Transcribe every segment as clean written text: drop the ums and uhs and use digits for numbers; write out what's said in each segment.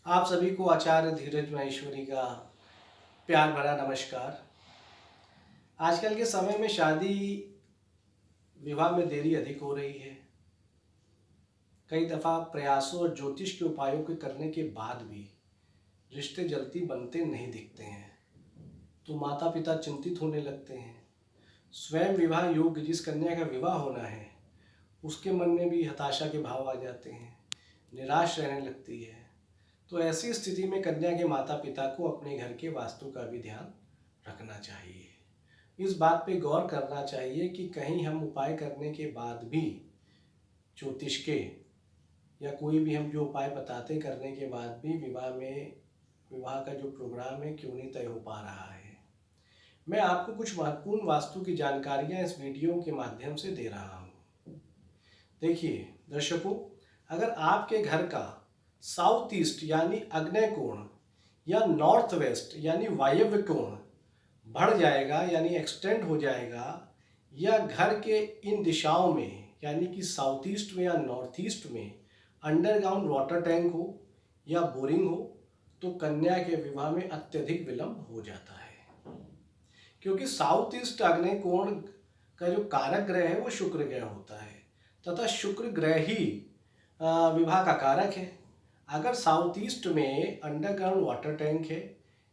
आप सभी को आचार्य धीरज माहेश्वरी का प्यार भरा नमस्कार। आजकल के समय में शादी विवाह में देरी अधिक हो रही है। कई दफ़ा प्रयासों और ज्योतिष के उपायों के करने के बाद भी रिश्ते जल्दी बनते नहीं दिखते हैं, तो माता पिता चिंतित होने लगते हैं। स्वयं विवाह योग्य जिस कन्या का विवाह होना है उसके मन में भी हताशा के भाव आ जाते हैं, निराश रहने लगती है। तो ऐसी स्थिति में कन्या के माता पिता को अपने घर के वास्तु का भी ध्यान रखना चाहिए। इस बात पे गौर करना चाहिए कि कहीं हम उपाय करने के बाद भी ज्योतिष के या कोई भी हम जो उपाय बताते करने के बाद भी विवाह का जो प्रोग्राम है क्यों नहीं तय हो पा रहा है। मैं आपको कुछ महत्वपूर्ण वास्तु की जानकारियां इस वीडियो के माध्यम से दे रहा हूं। देखिए दर्शकों, अगर आपके घर का साउथ ईस्ट यानी आग्नेय कोण या नॉर्थ वेस्ट यानी वायव्य कोण बढ़ जाएगा यानी एक्सटेंड हो जाएगा, या घर के इन दिशाओं में यानी कि साउथ ईस्ट में या नॉर्थ ईस्ट में अंडरग्राउंड वाटर टैंक हो या बोरिंग हो, तो कन्या के विवाह में अत्यधिक विलंब हो जाता है। क्योंकि साउथ ईस्ट आग्नेय कोण का जो कारक ग्रह है वो शुक्र ग्रह होता है तथा शुक्र ग्रह ही विवाह का कारक है। अगर साउथ ईस्ट में अंडरग्राउंड वाटर टैंक है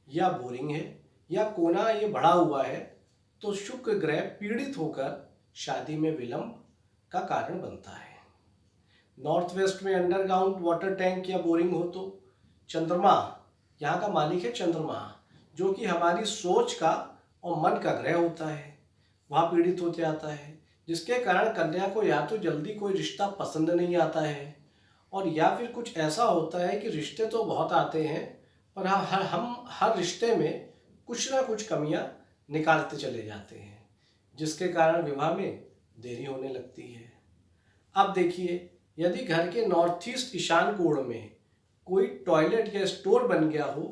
या बोरिंग है या कोना ये बढ़ा हुआ है, तो शुक्र ग्रह पीड़ित होकर शादी में विलंब का कारण बनता है। नॉर्थ वेस्ट में अंडरग्राउंड वाटर टैंक या बोरिंग हो तो चंद्रमा, यहाँ का मालिक है चंद्रमा, जो कि हमारी सोच का और मन का ग्रह होता है, वहाँ पीड़ित हो जाता है, जिसके कारण कन्या को या तो जल्दी कोई रिश्ता पसंद नहीं आता है, और या फिर कुछ ऐसा होता है कि रिश्ते तो बहुत आते हैं पर हम हर रिश्ते में कुछ ना कुछ कमियां निकालते चले जाते हैं, जिसके कारण विवाह में देरी होने लगती है। अब देखिए, यदि घर के नॉर्थ ईस्ट ईशान कोण में कोई टॉयलेट या स्टोर बन गया हो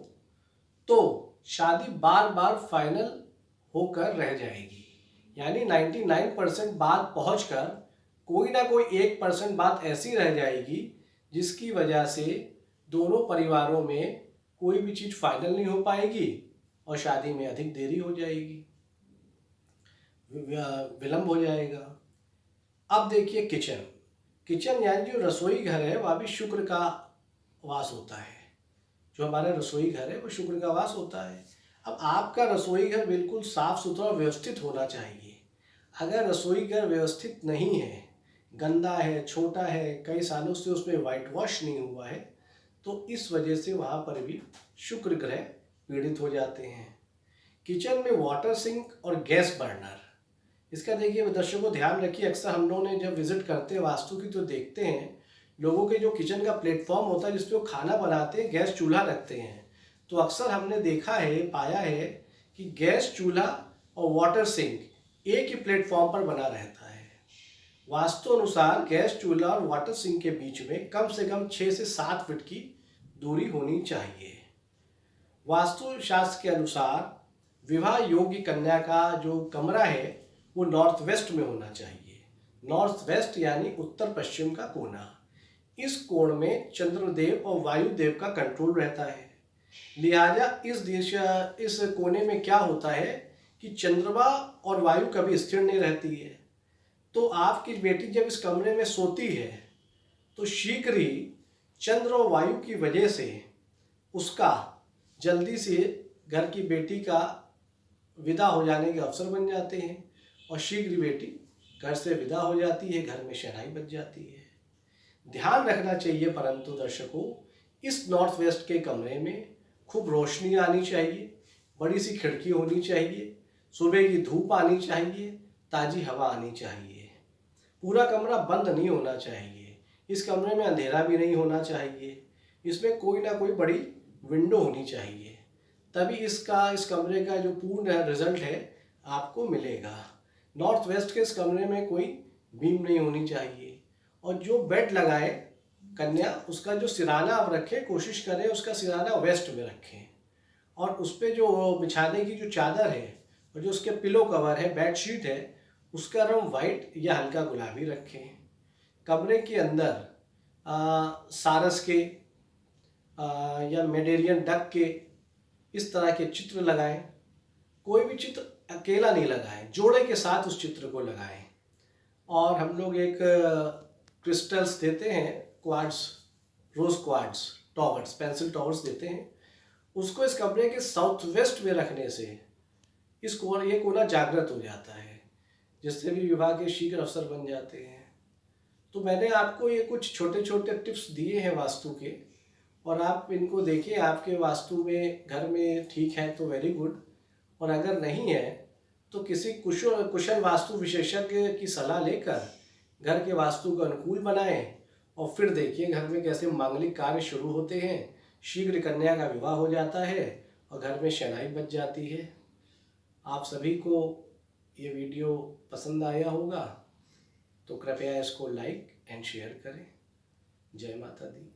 तो शादी बार बार फाइनल होकर रह जाएगी, यानी 99% बात पहुंचकर कोई ना कोई 1% बात ऐसी रह जाएगी जिसकी वजह से दोनों परिवारों में कोई भी चीज़ फाइनल नहीं हो पाएगी और शादी में अधिक देरी हो जाएगी, विलंब हो जाएगा। अब देखिए किचन यानी जो रसोई घर है वह भी शुक्र का वास होता है। जो हमारा रसोई घर है वो शुक्र का वास होता है। अब आपका रसोई घर बिल्कुल साफ सुथरा व्यवस्थित होना चाहिए। अगर रसोई घर व्यवस्थित नहीं है, गंदा है, छोटा है, कई सालों से उसमें वाइट वॉश नहीं हुआ है, तो इस वजह से वहाँ पर भी शुक्र ग्रह पीड़ित हो जाते हैं। किचन में वाटर सिंक और गैस बर्नर, इसका देखिए दर्शकों ध्यान रखिए, अक्सर हम लोगों ने जब विजिट करते हैं वास्तु की तो देखते हैं लोगों के जो किचन का प्लेटफॉर्म होता है जिसपे वो खाना बनाते हैं, गैस चूल्हा रखते हैं, तो अक्सर हमने देखा है, पाया है कि गैस चूल्हा और वाटर सिंक एक ही प्लेटफॉर्म पर बना रहता है। वास्तु अनुसार गैस चूल्हा और वाटर सिंक के बीच में कम से कम 6 से 7 फीट की दूरी होनी चाहिए। वास्तु शास्त्र के अनुसार विवाह योग्य कन्या का जो कमरा है वो नॉर्थ वेस्ट में होना चाहिए। नॉर्थ वेस्ट यानी उत्तर पश्चिम का कोना। इस कोण में चंद्रदेव और वायुदेव का कंट्रोल रहता है। लिहाजा इस कोने में क्या होता है कि चंद्रमा और वायु कभी स्थिर नहीं रहती है। तो आपकी बेटी जब इस कमरे में सोती है तो शीघ्र ही चंद्र और वायु की वजह से उसका जल्दी से घर की बेटी का विदा हो जाने के अवसर बन जाते हैं और शीघ्र बेटी घर से विदा हो जाती है, घर में शहनाई बज जाती है। ध्यान रखना चाहिए परंतु दर्शकों, इस नॉर्थ वेस्ट के कमरे में खूब रोशनी आनी चाहिए, बड़ी सी खिड़की होनी चाहिए, सुबह की धूप आनी चाहिए, ताज़ी हवा आनी चाहिए। पूरा कमरा बंद नहीं होना चाहिए, इस कमरे में अंधेरा भी नहीं होना चाहिए, इसमें कोई ना कोई बड़ी विंडो होनी चाहिए, तभी इस कमरे का जो पूर्ण रिजल्ट है आपको मिलेगा। नॉर्थ वेस्ट के इस कमरे में कोई बीम नहीं होनी चाहिए, और जो बेड लगाए कन्या उसका जो सिराना आप रखें, कोशिश करें उसका सिराना वेस्ट में रखें, और उस पर जो बिछाने की जो चादर है और जो उसके पिलो कवर है, बेड शीट है, उसका रंग वाइट या हल्का गुलाबी रखें। कमरे के अंदर सारस के या मेडेरियन डक के इस तरह के चित्र लगाएं। कोई भी चित्र अकेला नहीं लगाएं, जोड़े के साथ उस चित्र को लगाएं। और हम लोग एक क्रिस्टल्स देते हैं, quartz, rose quartz towers, pencil towers देते हैं। उसको इस कमरे के साउथ वेस्ट में रखने से ये कोना जागृत हो जाता है, जिससे भी विवाह के शीघ्र अवसर बन जाते हैं। तो मैंने आपको ये कुछ छोटे छोटे टिप्स दिए हैं वास्तु के, और आप इनको देखिए। आपके वास्तु में घर में ठीक है तो वेरी गुड, और अगर नहीं है तो किसी कुशल वास्तु विशेषज्ञ की सलाह लेकर घर के वास्तु को अनुकूल बनाएं, और फिर देखिए घर में कैसे मांगलिक कार्य शुरू होते हैं, शीघ्र कन्या का विवाह हो जाता है और घर में शहनाई बज जाती है। आप सभी को ये वीडियो पसंद आया होगा तो कृपया इसको लाइक एंड शेयर करें। जय माता दी।